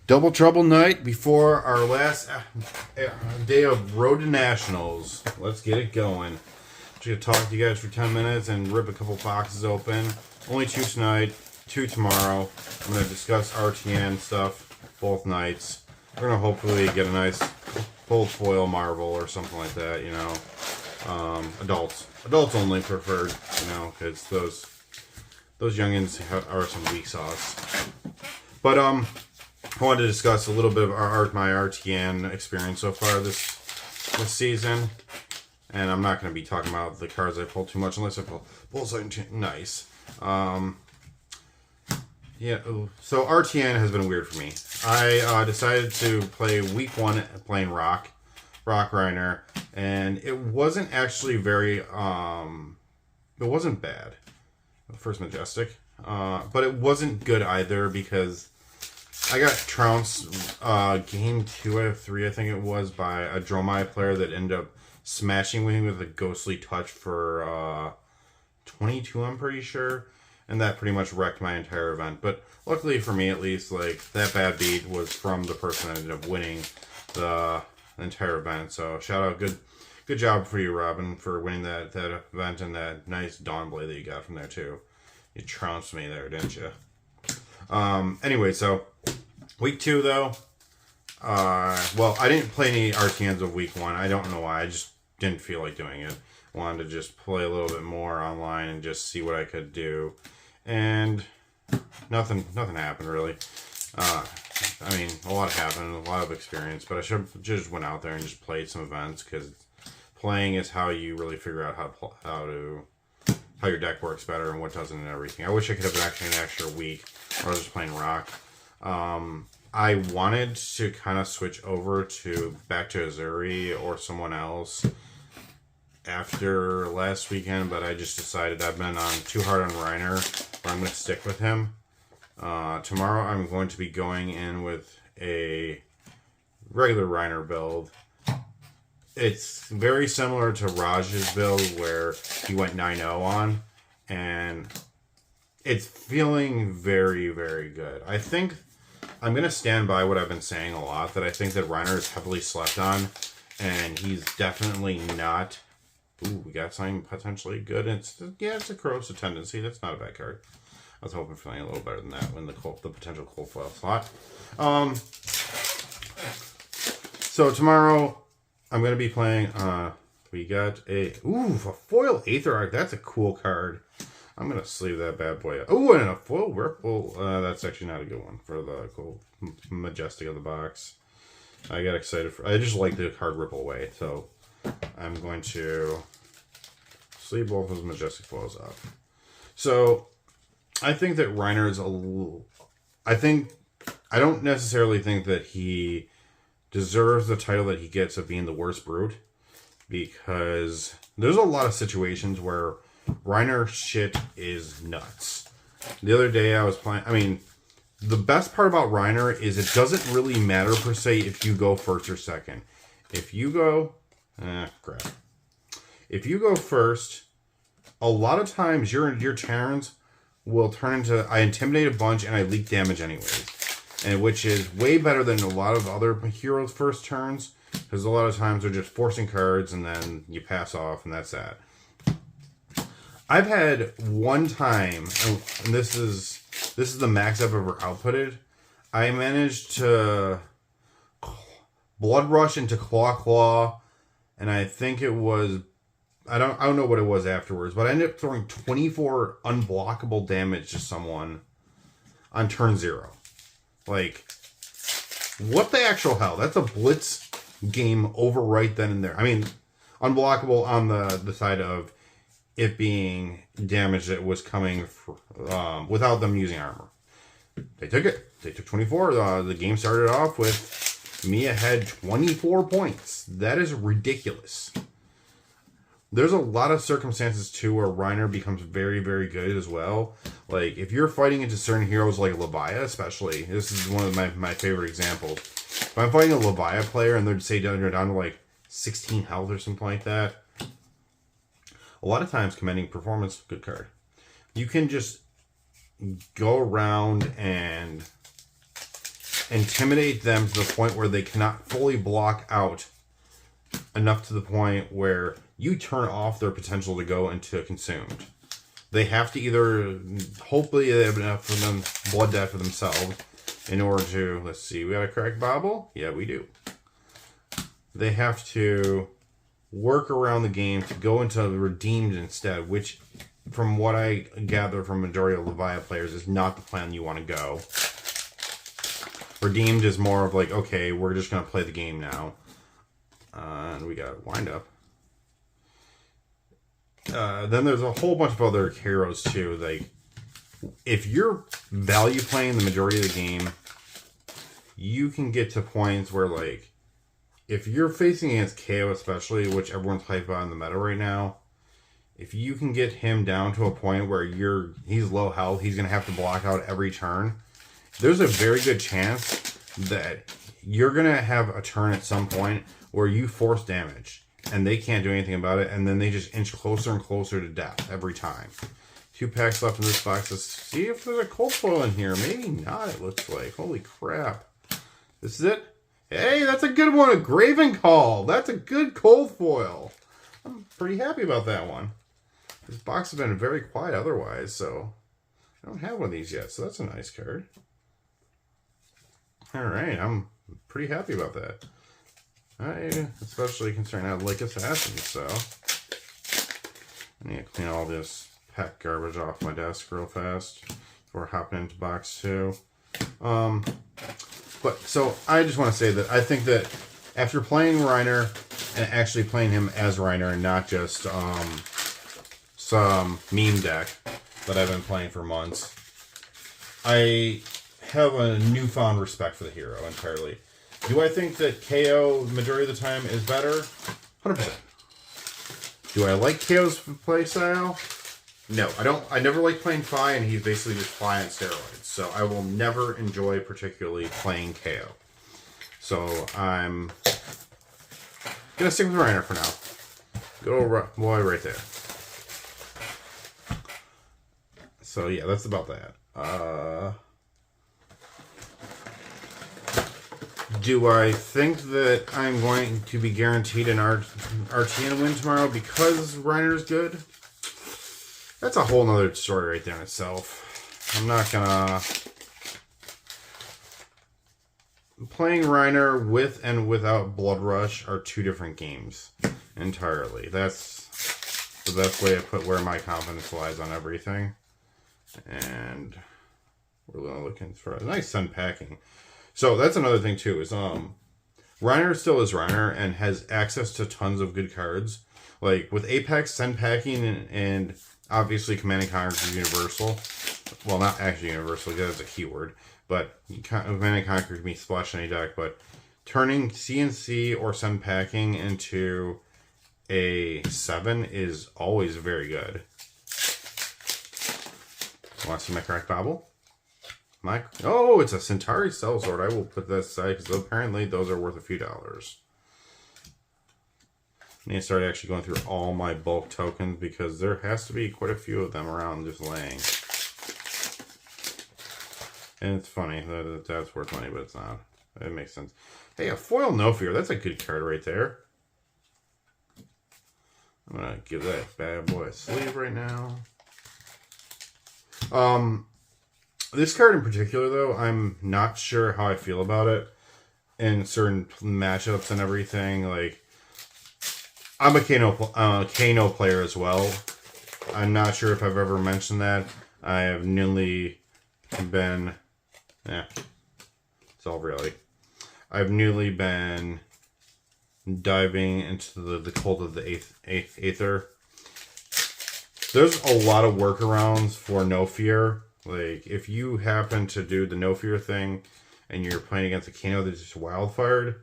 Double trouble night before our last day of Road to Nationals. Let's get it going. Just gonna talk to you guys for 10 minutes and rip a couple boxes open. Only 2 tonight, 2 tomorrow. I'm gonna discuss RTN stuff both nights. We're gonna hopefully get a nice cold foil Marvel or something like that, you know. Adults only preferred, you know, because those youngins are some weak sauce. But I wanted to discuss a little bit of my RTN experience so far this season, and I'm not going to be talking about the cards I pulled too much unless I pull something nice. Yeah, so RTN has been weird for me. I decided to play week 1 playing Rock Reiner, and it wasn't actually very it wasn't bad. First Majestic, but it wasn't good either because I got trounced game 2 out of 3, I think it was, by a Dromai player that ended up smashing me with a ghostly touch for 22, I'm pretty sure. And that pretty much wrecked my entire event. But luckily for me, at least, like, that bad beat was from the person that ended up winning the entire event. So shout out, good job for you, Robin, for winning that event and that nice Dawnblade that you got from there too. You trounced me there, didn't you? Anyway, so week 2 though. Well, I didn't play any RTNs of week 1. I don't know why. I just didn't feel like doing it. Wanted to just play a little bit more online and just see what I could do. And nothing happened really. I mean, a lot happened, a lot of experience, but I should have just went out there and just played some events, because playing is how you really figure out how your deck works better and what doesn't and everything. I wish I could have actually an extra week where I was just playing Rock. I wanted to kind of switch over back to Azuri or someone else after last weekend, but I just decided I've been on too hard on Reiner, but I'm going to stick with him. Tomorrow I'm going to be going in with a regular Reiner build. It's very similar to Raj's build where he went 9-0 on, and it's feeling very, very good. I think I'm going to stand by what I've been saying a lot, that I think that Reiner is heavily slept on, and he's definitely not. Ooh, we got something potentially good. It's a corrosive tendency. That's not a bad card. I was hoping for something a little better than that when the potential cold foil slot. So tomorrow I'm going to be playing, we got a foil Aether Arc. That's a cool card. I'm going to sleeve that bad boy up. Oh, and a foil Ripple. That's actually not a good one for the cool Majestic of the box. I got excited I just like the card Ripple away, so I'm going to sleeve both those Majestic foils up. So I think that Reiner is I don't necessarily think that he deserves the title that he gets of being the worst brute, because there's a lot of situations where Reiner shit is nuts. The other day I was playing, I mean, the best part about Reiner is it doesn't really matter per se if you go first or second. If you go, crap. If you go first, a lot of times your turns will turn into, I intimidate a bunch and I leak damage anyways. And which is way better than a lot of other heroes' first turns, because a lot of times they're just forcing cards and then you pass off and that's that. I've had one time, and this is the max I've ever outputted. I managed to Blood Rush into Claw, and I think it was, I don't know what it was afterwards, but I ended up throwing 24 unblockable damage to someone on turn 0. Like, what the actual hell? That's a Blitz game over right then and there. I mean, unblockable on the side of it being damage that was coming without them using armor. They took it. They took 24. The game started off with me ahead 24 points. That is ridiculous. There's a lot of circumstances, too, where Reiner becomes very, very good as well. Like, if you're fighting into certain heroes like Leviah, especially, this is one of my favorite examples. If I'm fighting a Leviah player and they're, say, down to like 16 health or something like that, a lot of times Commanding Performance, good card. You can just go around and intimidate them to the point where they cannot fully block out enough to the point where you turn off their potential to go into consumed. They have to either, hopefully they have enough for them, blood death for themselves, in order to, let's see, we got a correct bobble? Yeah, we do. They have to work around the game to go into redeemed instead, which, from what I gather from majority of Leviathan players, is not the plan you want to go. Redeemed is more of like, okay, we're just going to play the game now. And we got wind up. Then there's a whole bunch of other heroes too. Like, if you're value playing the majority of the game, you can get to points where, like, if you're facing against KO especially, which everyone's hyped about in the meta right now, if you can get him down to a point where he's low health, he's gonna have to block out every turn. There's a very good chance that you're gonna have a turn at some point where you force damage and they can't do anything about it, and then they just inch closer and closer to death every time. 2 packs left in this box. Let's see if there's a cold foil in here. Maybe not, it looks like. Holy crap. This is it? Hey, that's a good one. A Graven Call. That's a good cold foil. I'm pretty happy about that one. This box has been very quiet otherwise, so I don't have one of these yet, so that's a nice card. Alright, I'm pretty happy about that. Especially considering I have Lake Assassin, so I need to clean all this pack garbage off my desk real fast before hopping into box 2. But so I just want to say that I think that after playing Reiner and actually playing him as Reiner and not just some meme deck that I've been playing for months, I have a newfound respect for the hero entirely. Do I think that KO majority of the time is better? 100%. Do I like KO's playstyle? No, I don't. I never like playing Fi, and he's basically just Fi on steroids. So I will never enjoy particularly playing KO. So I'm gonna stick with Reiner for now. Good old boy right there. So yeah, that's about that. Do I think that I'm going to be guaranteed an RTN win tomorrow because Reiner's good? That's a whole nother story right there in itself. I'm not gonna... Playing Reiner with and without Blood Rush are 2 different games entirely. That's the best way to put where my confidence lies on everything. And we're looking for a nice Sun Packing. So that's another thing too, is Reiner still is Reiner and has access to tons of good cards. Like with Apex, Sun Packing, and obviously Command & Conquer is universal. Well, not actually universal, because that's a keyword. But Command & Conquer can be splashed in any deck. But turning CNC or Sun Packing into a 7 is always very good. Want to see my correct bobble? Oh, it's a Centauri Sellsword. I will put that aside because apparently those are worth a few dollars. I need to start actually going through all my bulk tokens because there has to be quite a few of them around just laying. And it's funny that that's worth money, but it's not. It makes sense. Hey, a foil No Fear. That's a good card right there. I'm going to give that bad boy a sleeve right now. This card in particular, though, I'm not sure how I feel about it in certain matchups and everything. Like, I'm a Kano player as well. I'm not sure if I've ever mentioned that. I have newly been... it's all reality. I've newly been diving into the cult of the eighth Aether. There's a lot of workarounds for No Fear. Like, if you happen to do the No Fear thing and you're playing against a Kano that's just wildfired,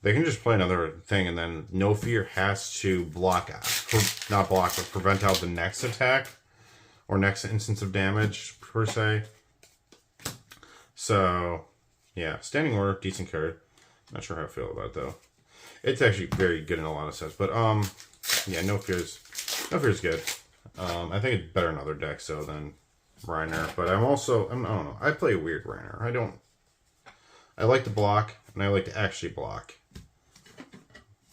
they can just play another thing, and then No Fear has to block out. Not block, but prevent out the next attack or next instance of damage, per se. So, yeah, Standing Order, decent card. Not sure how I feel about it, though. It's actually very good in a lot of sense. But, yeah, No Fear's good. I think it's better in other decks, though, than Reiner. But I don't know. I play a weird Reiner. I like to block, and I like to actually block.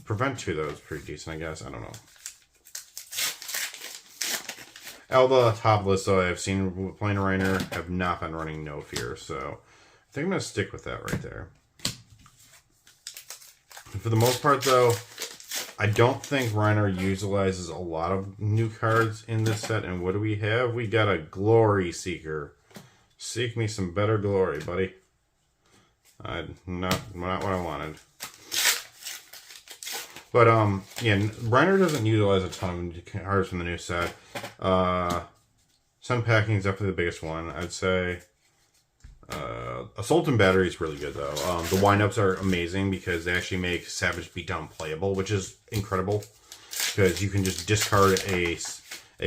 Prevent 2, though, is pretty decent, I guess. I don't know. Out of the top list, though, I've seen playing Reiner have not been running No Fear, so I think I'm going to stick with that right there. For the most part, though, I don't think Reiner utilizes a lot of new cards in this set. And what do we have? We got a Glory Seeker. Seek me some better glory, buddy. Not what I wanted. But, yeah, Reiner doesn't utilize a ton of cards from the new set. Sun Packing is definitely the biggest one. I'd say Assault and Battery is really good, though. The windups are amazing because they actually make Savage Beatdown playable, which is incredible. Because you can just discard a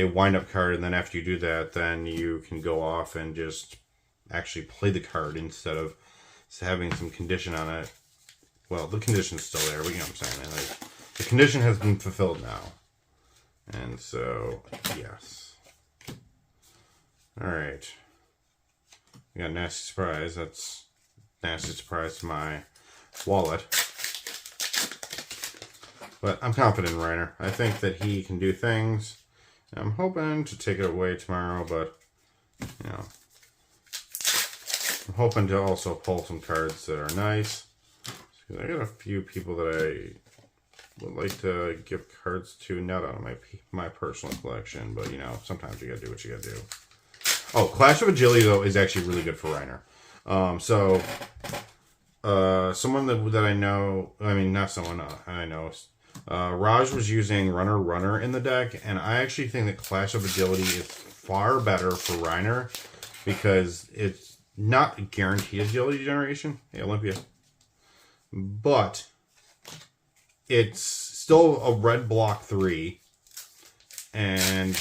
windup card, and then after you do that, then you can go off and just actually play the card instead of having some condition on it. Well, the condition's still there, but you know what I'm saying. Like, the condition has been fulfilled now. And so, yes. Alright. We got Nasty Surprise. That's Nasty Surprise to my wallet. But I'm confident in Reiner. I think that he can do things. I'm hoping to take it away tomorrow, but, you know. I'm hoping to also pull some cards that are nice. I got a few people that I would like to give cards to, not out of my personal collection, but, you know, sometimes you gotta do what you gotta do. Oh, Clash of Agility, though, is actually really good for Reiner. Someone that I know, I mean, not someone I know, Raj was using Runner in the deck, and I actually think that Clash of Agility is far better for Reiner because it's not guaranteed agility generation. Hey, Olympia. But it's still a red block 3, and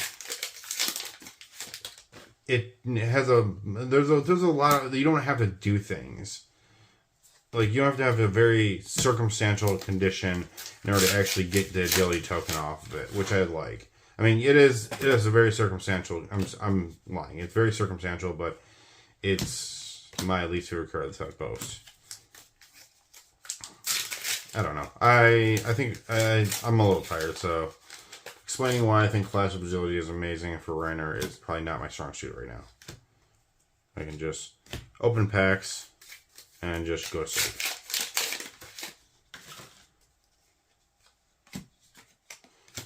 it has there's a lot of, you don't have to do things. Like, you don't have to have a very circumstantial condition in order to actually get the agility token off of it, which I like. I mean, it is a very circumstantial, I'm lying. It's very circumstantial, but it's my least favorite card that's out of Post. I don't know. I think I'm a little tired, so explaining why I think Clash of Agility is amazing for Reiner is probably not my strong suit right now. I can just open packs and just go to sleep.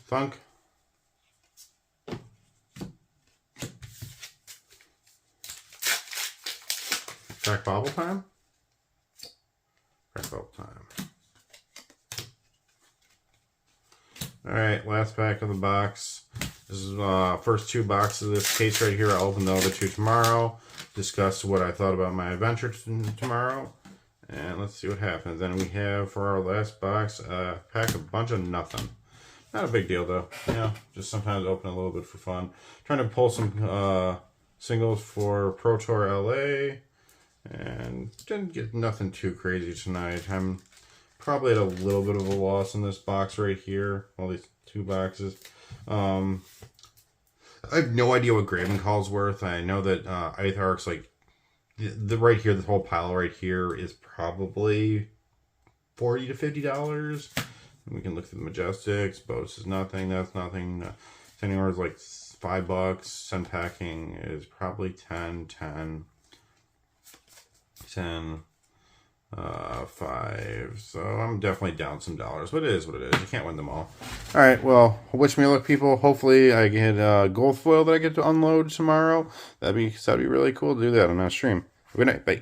Thunk. Crack Bobble time? Crack Bobble time. Alright, last pack of the box. This is first 2 boxes of this case right here. I'll open the other 2 tomorrow. Discuss what I thought about my adventure tomorrow. And let's see what happens. Then we have, for our last box, pack a bunch of nothing. Not a big deal, though. You know, just sometimes open a little bit for fun. Trying to pull some singles for Pro Tour LA. And didn't get nothing too crazy tonight. I'm probably at a little bit of a loss in this box right here. All these 2 boxes. I have no idea what Graven Call's worth. I know that Aetherarch's like the right here, this whole pile right here is probably $40 to $50. We can look through the Majestics. Boats is nothing. That's nothing. Anywhere is like $5. Sun Packing is probably 10. 5. So I'm definitely down some dollars, but it is what it is. You can't win them all. All right, well, wish me luck, people. Hopefully I get a gold foil that I get to unload tomorrow. That'd be really cool to do that on that stream. Good night. Bye.